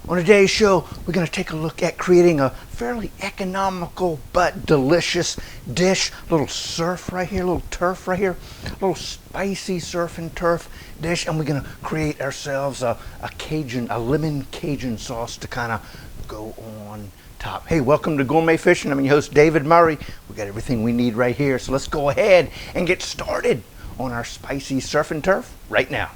On today's show, we're going to take a look at creating a fairly economical but delicious dish. A little surf right here, a little turf right here, a little spicy surf and turf dish, and we're going to create ourselves a lemon Cajun sauce to kind of go on top. Hey, welcome to Gourmet Fishing. I'm your host, David Murray. We got everything we need right here, so let's go ahead and get started on our spicy surf and turf right now.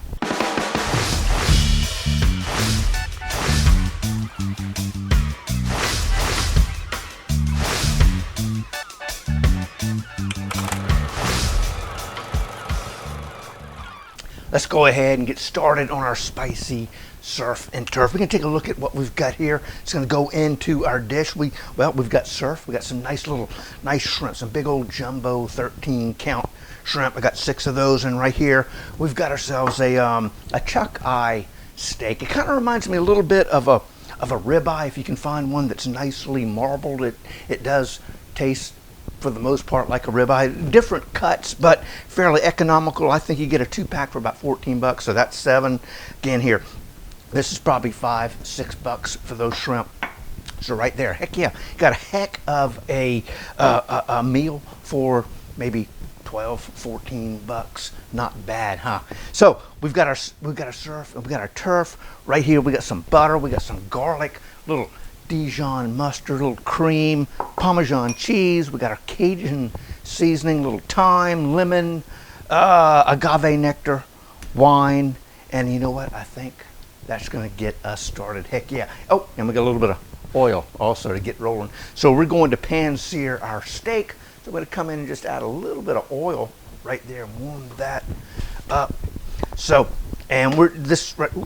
Let's go ahead and get started on our spicy surf and turf. We're going to take a look at what we've got here. It's going to go into our dish. We've got surf. We got some nice shrimp, some big old jumbo 13 count shrimp. I got 6 of those in right here. We've got ourselves a chuck eye steak. It kind of reminds me a little bit of a ribeye. If you can find one that's nicely marbled, it does taste for the most part like a ribeye. Different cuts, but fairly economical. I think you get a 2-pack for about 14 bucks, so that's 7. Again here, this is probably $5-6 for those shrimp. So right there, heck yeah, got a heck of a meal for maybe 12-14 bucks. Not bad, huh? So we've got our surf and we got our turf right here. We got some butter, we got some garlic, little Dijon mustard, little cream, Parmesan cheese. We got our Cajun seasoning, little thyme, lemon, agave nectar, wine, and you know what? I think that's going to get us started. Heck yeah! Oh, and we got a little bit of oil also to get rolling. So we're going to pan sear our steak. So we're going to come in and just add a little bit of oil right there and warm that up. So, and we're starting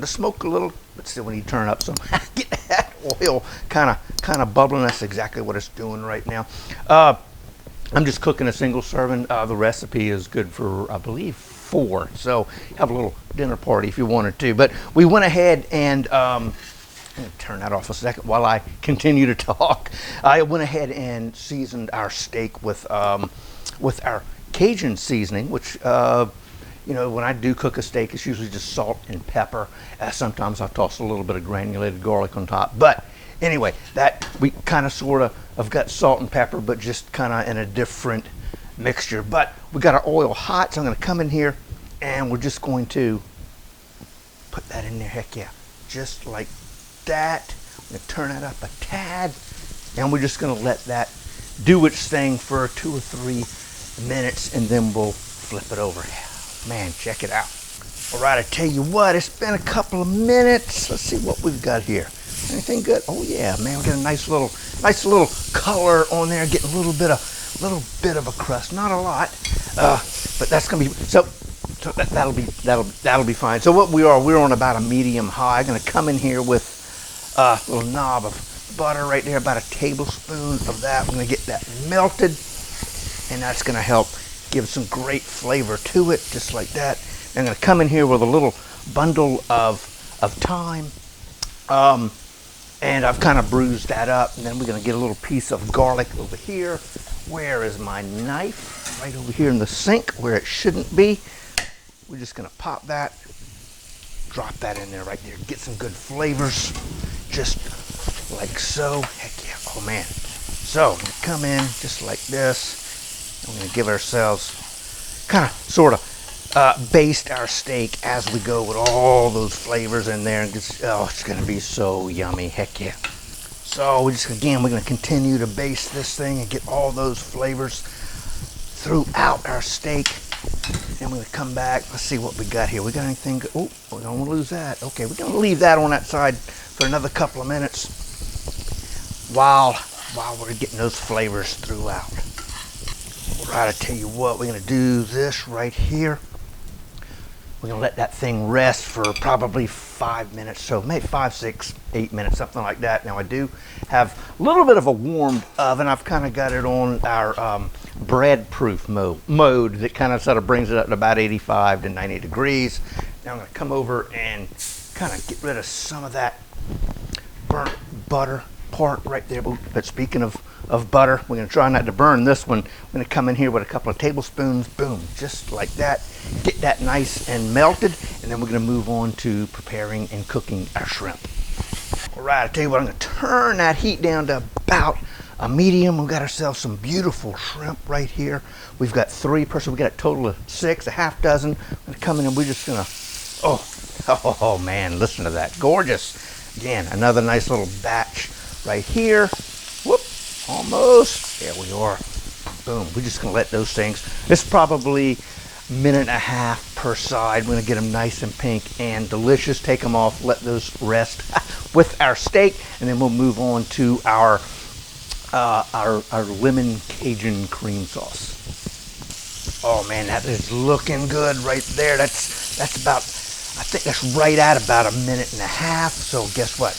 to smoke a little, but still we need to turn it up some. Get that oil kind of bubbling. That's exactly what it's doing right now. I'm just cooking a single serving. The recipe is good for, I believe, 4. So have a little dinner party if you wanted to. But we went ahead and I'm going to turn that off a second while I continue to talk. I went ahead and seasoned our steak with our Cajun seasoning, which you know, when I do cook a steak, it's usually just salt and pepper. Sometimes I'll toss a little bit of granulated garlic on top. But anyway, that we kind of sort of have got salt and pepper, but just kind of in a different mixture. But we got our oil hot, so I'm going to come in here and we're just going to put that in there. Heck yeah, just like that. I'm going to turn that up a tad, and we're just going to let that do its thing for 2 or 3 minutes, and then we'll flip it over. Man, check it out. All right, I tell you what, it's been a couple of minutes. Let's see what we've got here. Anything good? Oh yeah, man, we got a nice little color on there, getting a little bit of a crust, not a lot, but that's gonna be so that'll be fine. So what we're on about a medium high. I'm gonna come in here with a little knob of butter right there, about a tablespoon of that. We're gonna get that melted, and that's gonna help give some great flavor to it, just like that. I'm going to come in here with a little bundle of thyme, and I've kind of bruised that up, and then we're going to get a little piece of garlic over here. Where is my knife? Right over here in the sink, where it shouldn't be. We're just going to pop that, drop that in there right there, get some good flavors, just like so. Heck yeah, oh man. So I'm going to come in just like this. We're going to give ourselves kind of sort of baste our steak as we go with all those flavors in there. And it's going to be so yummy. Heck yeah. So we're going to continue to baste this thing and get all those flavors throughout our steak. And we're going to come back. Let's see what we got here. We got anything? Oh, we don't want to lose that. Okay, we're going to leave that on that side for another couple of minutes while we're getting those flavors throughout. Right, I tell you what, we're going to do this right here. We're going to let that thing rest for probably 5 minutes, so maybe 5, 6, 8 minutes, something like that. Now I do have a little bit of a warmed oven. I've kind of got it on our bread-proof mode that kind of sort of brings it up to about 85 to 90 degrees. Now I'm going to come over and kind of get rid of some of that burnt butter part right there. But speaking of butter, we're going to try not to burn this one. I'm going to come in here with a couple of tablespoons, boom, just like that. Get that nice and melted, and then we're going to move on to preparing and cooking our shrimp. All right, I tell you what, I'm gonna turn that heat down to about a medium. We've got ourselves some beautiful shrimp right here. We've got 3 per, so we got a total of 6, a half dozen. I'm gonna come in and we're just gonna, oh man, listen to that, gorgeous. Again, another nice little batch right here. Whoop, almost, there we are. Boom, we're just gonna let those things, it's probably a minute and a half per side. We're gonna get them nice and pink and delicious. Take them off, let those rest with our steak, and then we'll move on to our lemon Cajun cream sauce. Oh man, that is looking good right there. That's about, I think that's right at about a minute and a half. So guess what?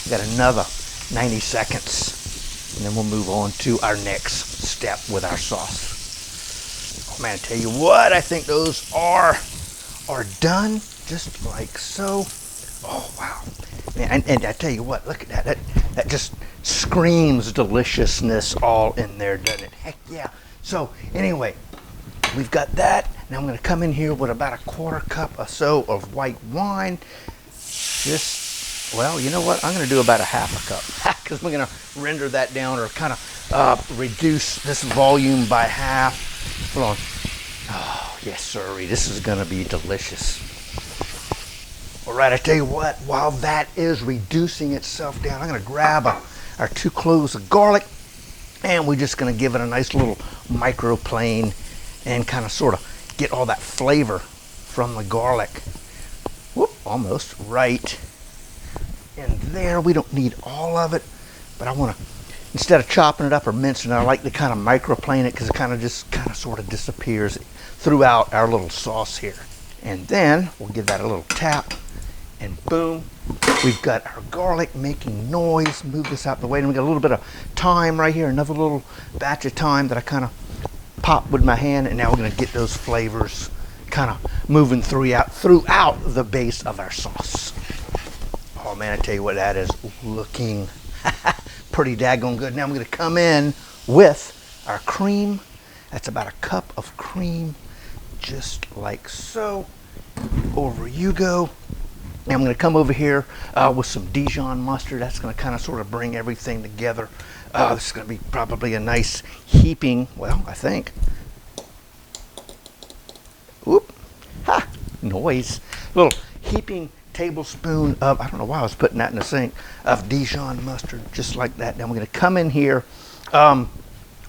We got another 90 seconds. And then we'll move on to our next step with our sauce. Oh man, I tell you what, I think those are done just like so. Oh wow. Man, and I tell you what, look at that. That just screams deliciousness all in there, doesn't it? Heck yeah. So anyway, we've got that. Now I'm gonna come in here with about a 1/4 cup or so of white wine. Well, you know what? I'm going to do about a 1/2 cup because we're going to render that down or kind of reduce this volume by half. Hold on. Oh, yes, sirree. This is going to be delicious. All right, I tell you what, while that is reducing itself down, I'm going to grab our 2 cloves of garlic, and we're just going to give it a nice little microplane and kind of sort of get all that flavor from the garlic. Whoop, almost right in there. We don't need all of it, but I want to, instead of chopping it up or mincing it, I like to kind of microplane it because it kind of sort of disappears throughout our little sauce here. And then we'll give that a little tap, and boom, we've got our garlic making noise. Move this out the way, and we got a little bit of thyme right here, another little batch of thyme that I kind of pop with my hand, and now we're going to get those flavors kind of moving throughout the base of our sauce. Oh man, I tell you what, that is looking pretty daggone good. Now I'm going to come in with our cream. That's about a cup of cream, just like so. Over you go. Now I'm going to come over here with some Dijon mustard. That's going to kind of sort of bring everything together. This is going to be probably a nice heaping, well, I think. Whoop. Ha! Noise. Little heaping tablespoon of, I don't know why I was putting that in the sink, of Dijon mustard, just like that. Now we're going to come in here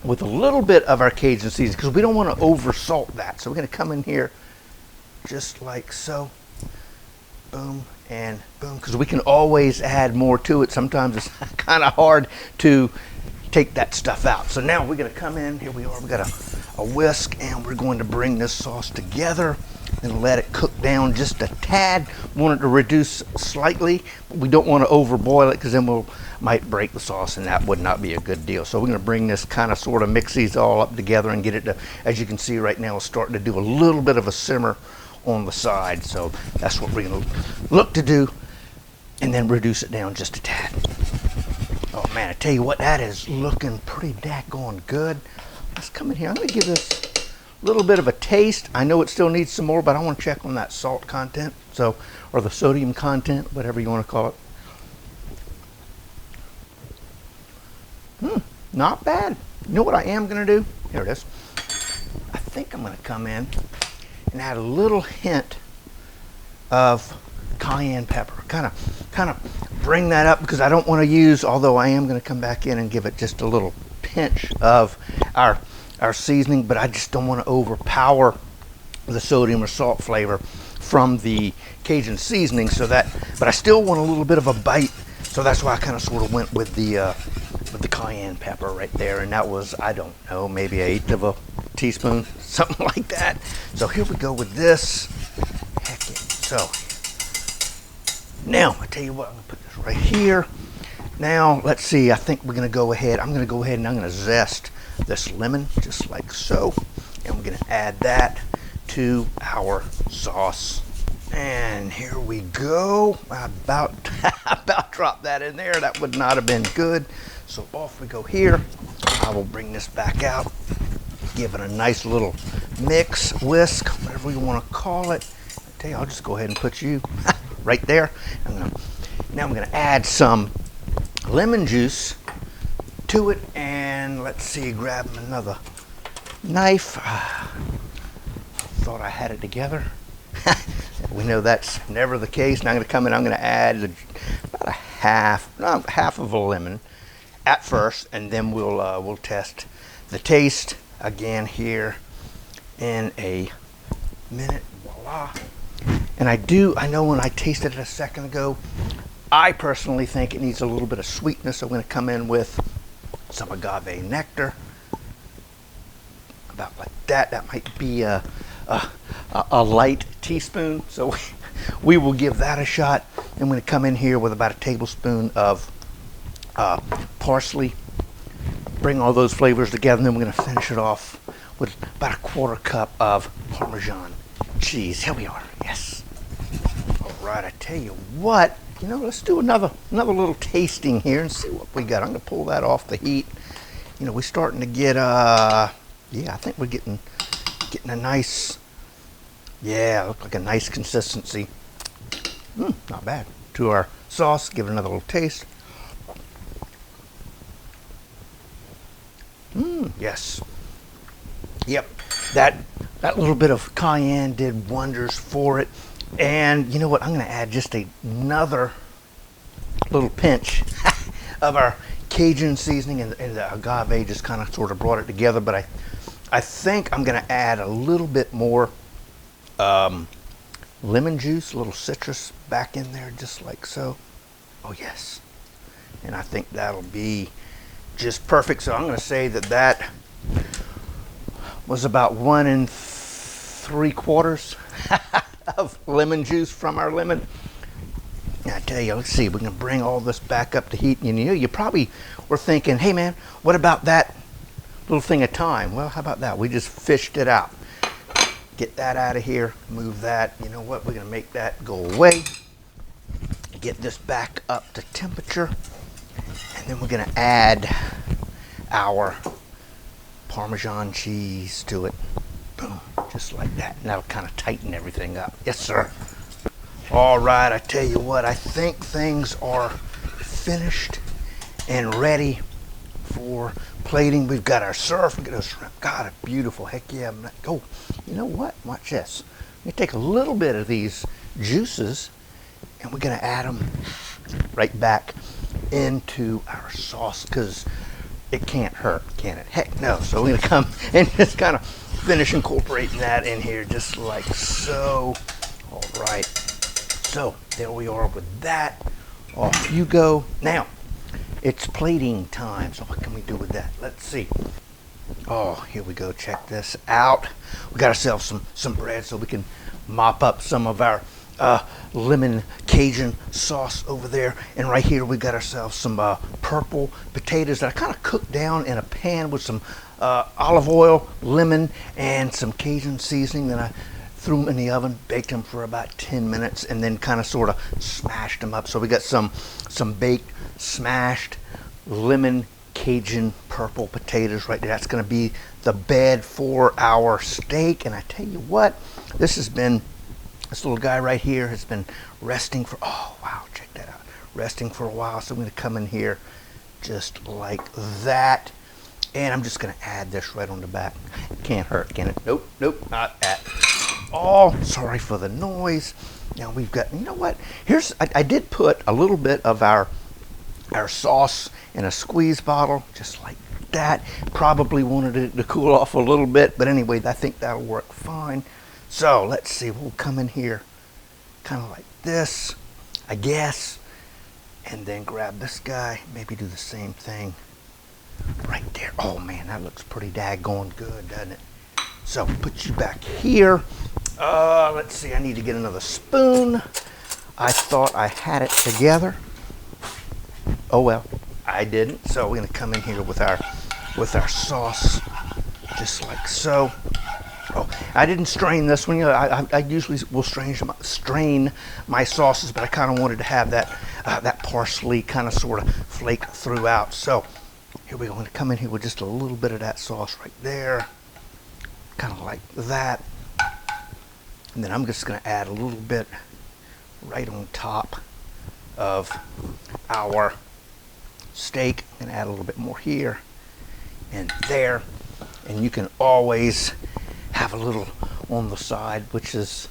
with a little bit of our Cajun seasoning because we don't want to over salt that. So we're going to come in here just like so. Boom and boom, because we can always add more to it. Sometimes it's kind of hard to take that stuff out. So now we're going to come in, here we are, we got a whisk, and we're going to bring this sauce together and let it cook down just a tad. We want it to reduce slightly, but we don't want to overboil it because then we might break the sauce, and that would not be a good deal. So we're going to bring this kind of sort of mix these all up together and get it to, as you can see right now, it's starting to do a little bit of a simmer on the side. So that's what we're going to look to do, and then reduce it down just a tad. Oh man, I tell you what, that is looking pretty daggone good. Let's come in here. I'm going to give this a little bit of a taste. I know it still needs some more, but I want to check on that salt content, so, or the sodium content, whatever you want to call it. Not bad. You know what I am going to do? Here it is. I think I'm going to come in and add a little hint of cayenne pepper. Kind of bring that up because I don't want to use, although I am going to come back in and give it just a little pinch of our seasoning, but I just don't want to overpower the sodium or salt flavor from the Cajun seasoning, so that, but I still want a little bit of a bite, so that's why I kind of sort of went with the cayenne pepper right there, and that was, I don't know, maybe 1/8 of a teaspoon, something like that. So here we go with this. Heck yeah. So now I tell you what, I'm gonna put this right here. Now let's see, I think we're gonna go ahead, I'm gonna zest this lemon just like so, and we're gonna add that to our sauce. And here we go. I about dropped that in there. That would not have been good. So off we go here. I will bring this back out, give it a nice little mix, whisk, whatever you want to call it. I tell you, I'll just go ahead and put you right there. Now I'm gonna add some lemon juice to it, and let's see, grab another knife. Thought I had it together. We know that's never the case. Now I'm going to come in, I'm going to add about half of a lemon at first, and then we'll test the taste again here in a minute. Voila. And I know when I tasted it a second ago, I personally think it needs a little bit of sweetness. So I'm going to come in with some agave nectar, about like that. That might be a light teaspoon, so we will give that a shot. I'm going to come in here with about a tablespoon of parsley, bring all those flavors together, and then we're going to finish it off with about a quarter cup of Parmesan cheese. Here we are. Yes. All right. I tell you what. Let's do another little tasting here and see what we got. I'm going to pull that off the heat. We're starting to get I think we're getting a nice, look like a nice consistency. Not bad. To our sauce, give it another little taste. Yes. Yep. That little bit of cayenne did wonders for it. And you know what? I'm going to add just another little pinch of our Cajun seasoning, and the agave just kind of sort of brought it together. But I think I'm going to add a little bit more lemon juice, a little citrus back in there, just like so. Oh yes. And I think that'll be just perfect. So I'm going to say that was about 1 3/4 of lemon juice from our lemon. And I tell you, let's see, we're going to bring all this back up to heat. And you probably were thinking, hey man, what about that little thing of thyme? Well, how about that? We just fished it out. Get that out of here, move that. You know what? We're going to make that go away. Get this back up to temperature. And then we're going to add our Parmesan cheese to it. Boom, just like that. And that'll kind of tighten everything up. Yes, sir. All right, I tell you what, I think things are finished and ready for plating. We've got our surf, we've got our shrimp. God, it's beautiful. Heck yeah. Oh, you know what? Watch this. Let me take a little bit of these juices, and we're going to add them right back into our sauce, because it can't hurt, can it? Heck no. So we're going to come and just kind of finish incorporating that in here just like so. All right. So there we are with that. Off you go. Now, it's plating time. So what can we do with that? Let's see. Oh, here we go. Check this out. We got ourselves some bread so we can mop up some of our lemon Cajun sauce over there. And right here we got ourselves some purple potatoes that I kind of cooked down in a pan with some olive oil, lemon, and some Cajun seasoning. Then I threw them in the oven, baked them for about 10 minutes, and then kind of sort of smashed them up. So we got some baked, smashed lemon Cajun purple potatoes right there. That's going to be the bed for our steak. And I tell you what, this little guy right here has been resting for, oh wow, check that out, resting for a while. So I'm going to come in here just like that, and I'm just going to add this right on the back. Can't hurt, can it? Nope, not at all. Sorry for the noise. Now we've got, you know what, I did put a little bit of our sauce in a squeeze bottle, just like that. Probably wanted it to cool off a little bit, but anyway, I think that'll work fine. So let's see, we'll come in here kind of like this, I guess, and then grab this guy, maybe do the same thing right there. Oh man, that looks pretty daggone good, doesn't it? So put you back here. Let's see, I need to get another spoon. I thought I had it together. Oh well, I didn't. So we're gonna come in here with our sauce, just like so. Oh, I didn't strain this one. I usually will strain my sauces, but I kind of wanted to have that parsley kind of sort of flake throughout. So here we go. I'm going to come in here with just a little bit of that sauce right there, kind of like that. And then I'm just going to add a little bit right on top of our steak. I'm gonna add a little bit more here and there. And you can always have a little on the side, which is,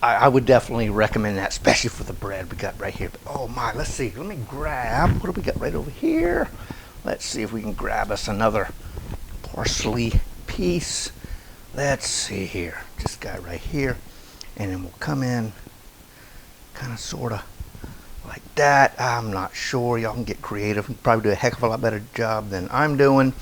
I would definitely recommend that, especially for the bread we got right here. But oh my, let's see, let me grab, what do we got right over here? Let's see if we can grab us another parsley piece. Let's see here, this guy right here. And then we'll come in kind of sort of like that. I'm not sure, y'all can get creative and probably do a heck of a lot better job than I'm doing.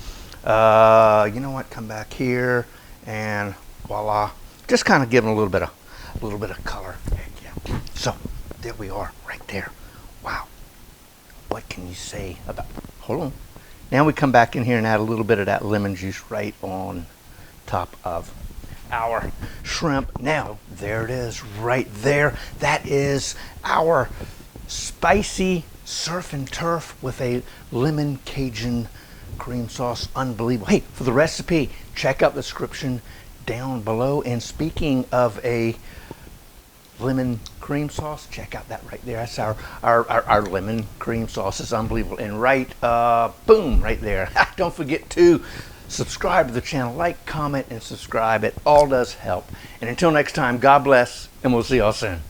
You know what, come back here and voila, just kind of giving a little bit of color. Heck yeah. So there we are right there. Wow, what can you say about, hold on, now we come back in here and add a little bit of that lemon juice right on top of our shrimp. Now there it is right there. That is our spicy surf and turf with a lemon Cajun cream sauce. Unbelievable. Hey, for the recipe, check out the description down below. And speaking of a lemon cream sauce, check out that right there. That's our lemon cream sauce. Is unbelievable. And right boom, right there. Don't forget to subscribe to the channel, like, comment, and subscribe. It all does help. And until next time, God bless, and we'll see y'all soon.